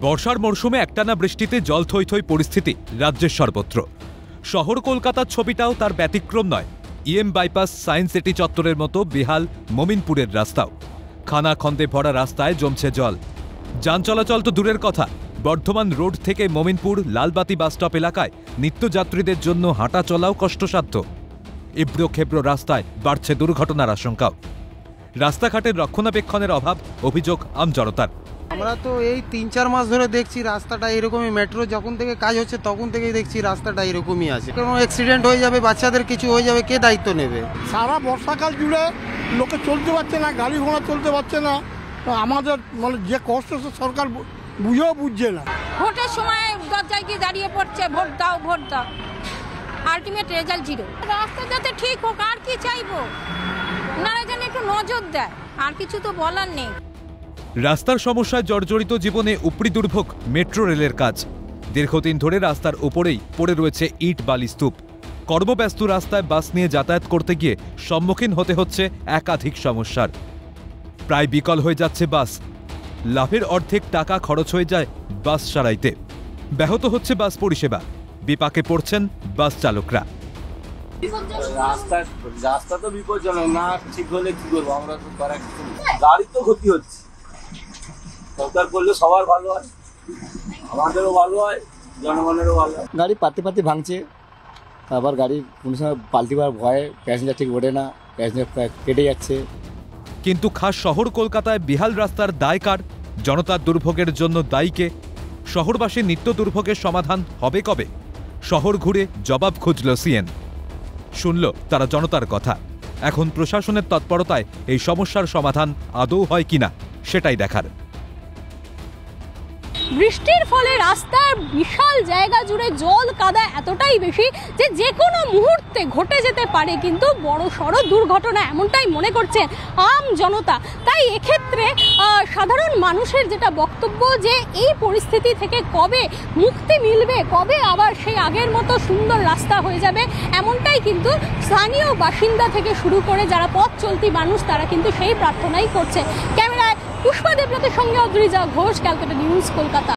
বর্ষার মরশুমে একটানা বৃষ্টিতে জল থই থই পরিস্থিতি রাজ্যের সর্বত্র। শহর কলকাতার ছবিটাও তার ব্যতিক্রম নয়। বাইপাস, সায়েন্স সিটি চত্বরের মতো বেহাল মমিনপুরের রাস্তাও। খানাখন্দে ভরা রাস্তায় জমছে জল। যান চলাচল তো দূরের কথা, বর্ধমান রোড থেকে মমিনপুর লালবাতি বাসস্টপ এলাকায় নিত্যযাত্রীদের জন্য হাঁটা চলাও কষ্টসাধ্য। ইব্রো খেব্রো রাস্তায় বাড়ছে দুর্ঘটনার আশঙ্কাও। রাস্তাঘাটের রক্ষণাবেক্ষণের অভাব অভিযোগ আমজনতার। আমরা তো এই ৩-৪ মাস ধরে দেখছি রাস্তাটা এরকমই, মেট্রো যখন থেকে কাজ হচ্ছে তখন থেকেই দেখছি রাস্তাটা এরকমই আছে। কোনো অ্যাক্সিডেন্ট হয়ে যাবে, বাচ্চাদের কিছু হয়ে যাবে, কে দায়িত্ব নেবে? সারা বর্ষাকাল জুড়ে লোকে চলতে পারছে না, গাড়ি ঘোড়া চলতে পারছে না। আমাদের মানে যে কষ্ট সরকার বুঝেও বুঝছে না। ভোটের সময় দরজায় গিয়ে দাঁড়িয়ে পড়ছে, ভোট দাও ভোট দাও, আলটিমেট রেজাল্ট জিরো। রাস্তা যাতে ঠিক হোক, আর কি চাইবো, ওনারা যেন একটু নজর দেয়, আর কিছু তো বলার নেই। রাস্তার সমস্যায় জর্জরিত জীবনে উপরি দুর্ভোগ মেট্রো রেলের কাজ। দীর্ঘদিন ধরে রাস্তার উপরেই পড়ে রয়েছে ইট বালি স্তূপ। কর্মব্যস্ত রাস্তায় বাস নিয়ে যাতায়াত করতে গিয়ে সম্মুখীন হতে হচ্ছে একাধিক সমস্যার। প্রায় বিকল হয়ে যাচ্ছে বাস। লাভের অর্ধেক টাকা খরচ হয়ে যায় বাস সারাইতে। ব্যাহত হচ্ছে বাস পরিষেবা। বিপাকে পড়ছেন বাস চালকরা। রাস্তা তো বিপজ্জনক, না ঠিক হলে কি করবো আমরা? তো করার কিছু নেই, গাড়ির তো ক্ষতি হচ্ছে। সরকার করলে সবার ভালো হয়, আমাদেরও ভালো হয়, জনগণেরও ভালো হয়। গাড়ি পাতি পাতি ভাঙছে, আবার গাড়ি কোনো সময় পাল্টিবার ভয়ে প্যাসেঞ্জার ঠিক ওঠে না, প্যাসেঞ্জার কেটে যাচ্ছে। কিন্তু খাস শহর কলকাতায় বেহাল রাস্তার দায় কার? জনতার দুর্ভোগের জন্য দায়ীকে? শহরবাসীর নিত্য দুর্ভোগের সমাধান হবে কবে? শহর ঘুরে জবাব খুঁজল সিএন। শুনল তারা জনতার কথা। এখন প্রশাসনের তৎপরতায় এই সমস্যার সমাধান আদৌ হয় কিনা সেটাই দেখার। বৃষ্টির ফলে রাস্তার বিশাল জায়গা জুড়ে জল কাদা এতটাই বেশি যে যে কোনো মুহূর্তে ঘটে যেতে পারে কিন্তু বড় সড় দুর্ঘটনা, এমনটাই মনে করছেন আম জনতা। তাই এক্ষেত্রে সাধারণ মানুষের যেটা বক্তব্য যে এই পরিস্থিতি থেকে কবে মুক্তি মিলবে, কবে আবার সেই আগের মতো সুন্দর রাস্তা হয়ে যাবে, এমনটাই কিন্তু স্থানীয় বাসিন্দা থেকে শুরু করে যারা পথ চলতি মানুষ তারা কিন্তু সেই প্রার্থনাই করছে। ক্যামেরায় পুষ্পা দেবনাথের সঙ্গে অদ্রিজা ঘোষ, ক্যালকাটা নিউজ, কলকাতা।